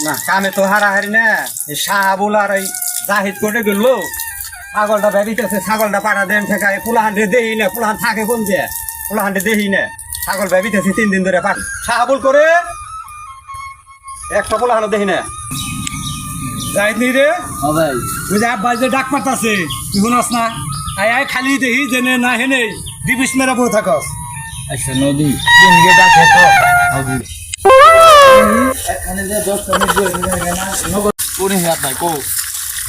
না কামে তো হারাহারি না এই শাহাবুল আর এই জাহিদ করে গেল ছাগলটা বেরিতেছে ছাগলটা পাঠা দেন ঠেকায় পোলাহান্ডে দেই না পোলাহান থাকে কোন যে পোলাহান্ডে দেই না ছাগল বেরিতেছে 3 দিন ধরে পাঠ শাহাবুল করে একটা পোলাহান দেখি না জাহিদ নি রে ভাই তুই যে আব্বাই যে ডাক পাতাছে তুই শুনস না আয় খালি দেখি জেনে না হেনে দিবিস মেরা বউ থাকস আচ্ছা নদী তিন গে ডাকে তো নদী এখানে যে 10 মিনিট বসে না নগদ কোনে হাত নাই কো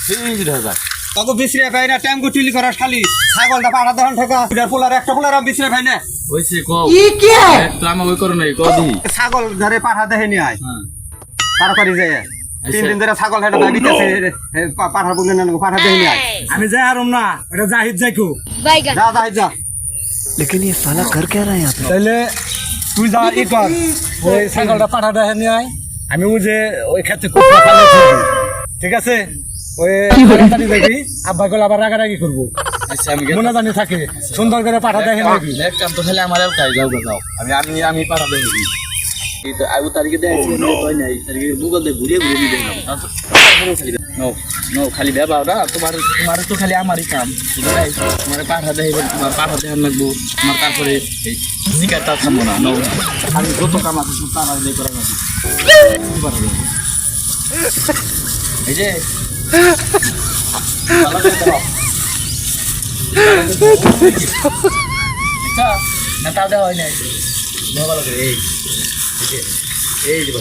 30,000 তবে বিছরে ভাই না ট্যাঙ্গু টিলি করাস খালি ছাগলটা পাঠা দেন ঠেকা এটার পোলার একটা পোলার বিছরে ভাই না হইছে কো ই কে তো আমি ওই করো নাই কদি ছাগল ধরে পাঠা দেখিনি আয় হ্যাঁ তাড়াতাড়ি যায় 3 দিন ধরে ছাগল হেটা দাবিতেছে পাঠা বলে না পাঠা দেখিনি আয় আমি যাই আরম না এটা জাহিদ যাইকো যা জাহিদ যা लेकिन ये साला कर क्या रहा है यहाँ पे তাইলে তুই যা ই কর ওই ছাগলটা পাঠা দেখিনি আয় আমি ওই যে ওই ক্ষেত্রে কুকুর ফালে থাকি ঠিক আছে ওই তাড়াতাড়ি যাবি আব্বা গলা আবার রাগারাগি করবো আচ্ছা আমি মনে জানি থাকে সুন্দর করে পাঠা দেখে নাকি এক কাম তো খালি আমার কাজ যাও যাও আমি পাঠা দেই এই তো আউ তারিখে দেখাইছি কই নাই তারিখে গুগল দে ঘুরিয়ে ঘুরিয়ে দিলাম নো নো খালি দেবা না তোমার তো খালি আমারই কাম তোমার পাঠা দেইবে তোমার পাঠা দেখান লাগবো তোমার তারপরে এই জিকাটা থামবো না নো আমি যত কাম আছে সব তারা দেই করা লাগবে এই যে ভালো করে দাও আচ্ছা না তা দেওয়া হয় নাই ভালো করে এই যে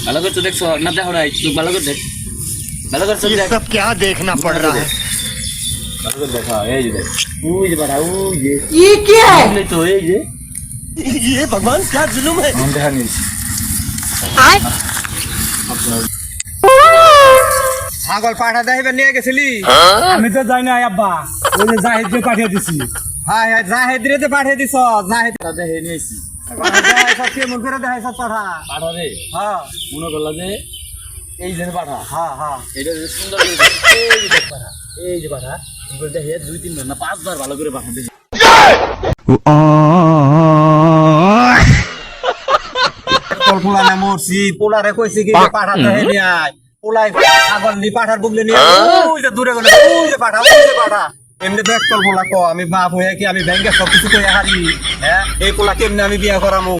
ভালো করে তো দেখছো না দেখো নাই তুই ভালো করে দেখ ভালো করে ये सब क्या देखना पड़ रहा है ভালো করে দেখা এই যে দেখ ওই যে বাড়া ওই যে ये क्या এই তো এই যে ये भगवान क्या जुल्म है हम দেখা নিয়েছি ছাগল পাঠা দেখাইবে নিয়ে গেছিলি আমি তো যাই না আব্বা ওই যে জাহিদকে পাঠিয়ে দিছি হ্যাঁ হ্যাঁ জাহিদ রে তো পাঠিয়ে দিছ জাহিদ দেখে নিয়েছি কেমন করে দেখাই সব পাঠা পাঠা রে হ্যাঁ মনে করলা যে এই যে পাঠা হ্যাঁ হ্যাঁ এটা যে সুন্দর করে এই যে পাঠা এই যে পাঠা তুমি দেখে 2-3 বার না 5 বার ভালো করে পাঠা দেখি পোলা না মরছি পোলারে কইছি কি পাঠা দেখাই নি আয় পোলাই ছাগল নি পাঠার বুগলে নিয়ে ওই যে দূরে গেল ওই যে পাঠা এমনি দেখ তোর পোলা ক আমি বাপ হয়ে কি আমি ব্যাংকে সবকিছু কই হারি হ্যাঁ এই পোলা কেমনে আমি বিয়া করামু